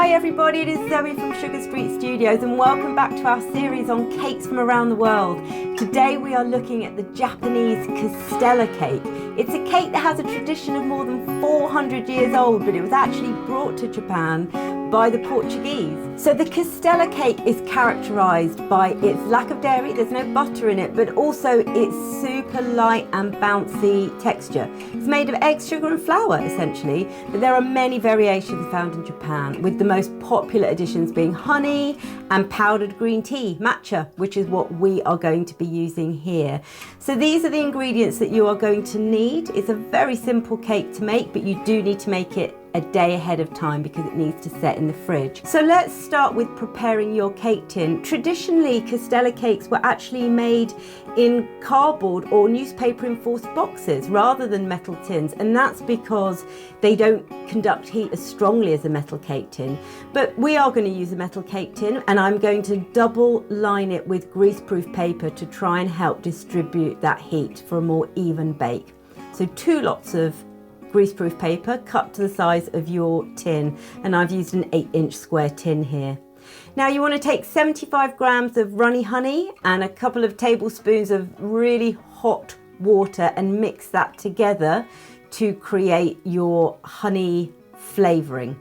Hi everybody, it is Zoe from Sugar Street Studios and welcome back to our series on cakes from around the world. Today we are looking at the Japanese Castella cake. It's a cake that has a tradition of more than 400 years old, but it was actually brought to Japan by the Portuguese. So the Castella cake is characterised by its lack of dairy, there's no butter in it, but also its super light and bouncy texture. It's made of eggs, sugar and flour essentially, but there are many variations found in Japan, with the most popular additions being honey and powdered green tea, matcha, which is what we are going to be using here. So these are the ingredients that you are going to need. It's a very simple cake to make, but you do need to make it a day ahead of time because it needs to set in the fridge. So let's start with preparing your cake tin. Traditionally, Castella cakes were actually made in cardboard or newspaper enforced boxes rather than metal tins, and that's because they don't conduct heat as strongly as a metal cake tin. But we are going to use a metal cake tin, and I'm going to double line it with greaseproof paper to try and help distribute that heat for a more even bake. So 2 lots of greaseproof paper cut to the size of your tin, and I've used an 8-inch square tin here. Now you want to take 75 grams of runny honey and a couple of tablespoons of really hot water and mix that together to create your honey flavouring.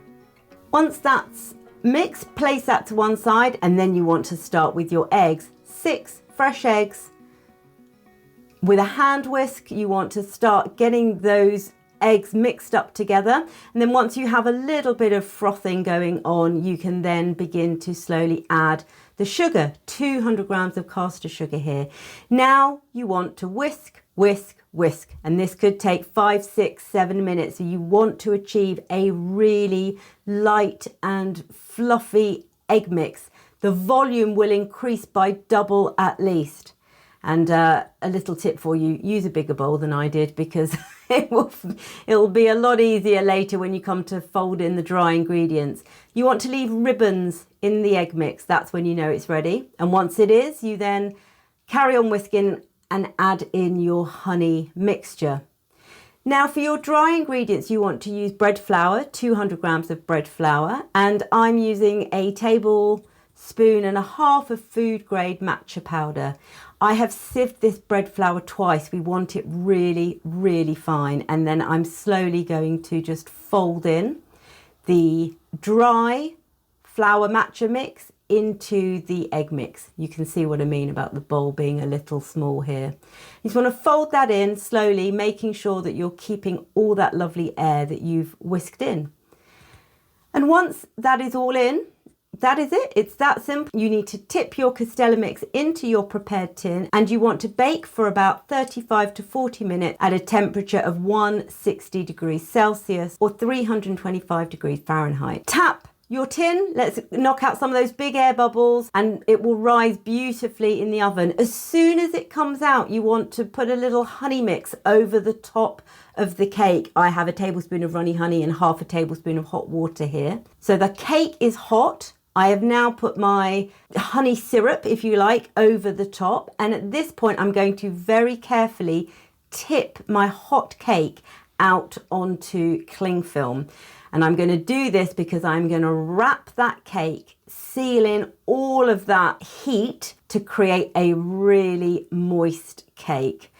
Once that's mixed, place that to one side, and then you want to start with your eggs. 6 fresh eggs. With a hand whisk, you want to start getting those eggs mixed up together, and then once you have a little bit of frothing going on, you can then begin to slowly add the sugar. 200 grams of caster sugar here. Now you want to whisk, whisk, whisk, and this could take 5, 6, 7 minutes. So you want to achieve a really light and fluffy egg mix. The volume will increase by double at least. And a little tip for you, use a bigger bowl than I did, because it'll be a lot easier later when you come to fold in the dry ingredients. You want to leave ribbons in the egg mix. That's when you know it's ready. And once it is, you then carry on whisking and add in your honey mixture. Now for your dry ingredients, you want to use bread flour, 200 grams of bread flour, and I'm using a tablespoon and a half of food grade matcha powder. I have sieved this bread flour twice. We want it really, really fine. And then I'm slowly going to just fold in the dry flour matcha mix into the egg mix. You can see what I mean about the bowl being a little small here. You just want to fold that in slowly, making sure that you're keeping all that lovely air that you've whisked in. And once that is all in, that is it. It's that simple. You need to tip your Castella mix into your prepared tin, and you want to bake for about 35 to 40 minutes at a temperature of 160 degrees Celsius or 325 degrees Fahrenheit. Tap your tin, let's knock out some of those big air bubbles, and it will rise beautifully in the oven. As soon as it comes out, you want to put a little honey mix over the top of the cake. I have a tablespoon of runny honey and half a tablespoon of hot water here. So the cake is hot. I have now put my honey syrup, if you like, over the top. And at this point, I'm going to very carefully tip my hot cake out onto cling film. And I'm going to do this because I'm going to wrap that cake, seal in all of that heat to create a really moist cake.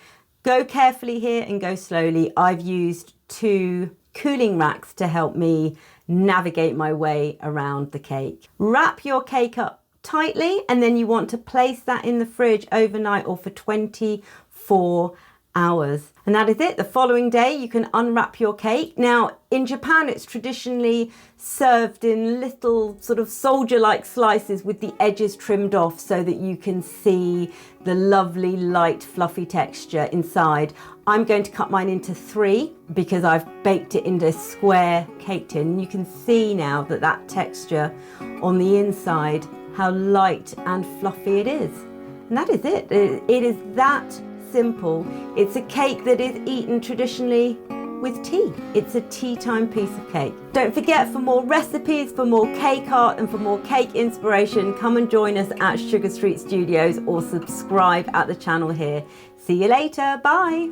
Go carefully here and go slowly. I've used 2 cooling racks to help me navigate my way around the cake. Wrap your cake up tightly, and then you want to place that in the fridge overnight or for 24 hours. And that is it. The following day you can unwrap your cake. Now in Japan it's traditionally served in little sort of soldier-like slices with the edges trimmed off so that you can see the lovely light fluffy texture inside. I'm going to cut mine into 3 because I've baked it into a square cake tin. You can see now that that texture on the inside, how light and fluffy it is. And that is it. It is that simple. It's a cake that is eaten traditionally with tea. It's a tea time piece of cake. Don't forget, for more recipes, for more cake art and for more cake inspiration, come and join us at Sugar Street Studios or subscribe at the channel here. See you later. Bye.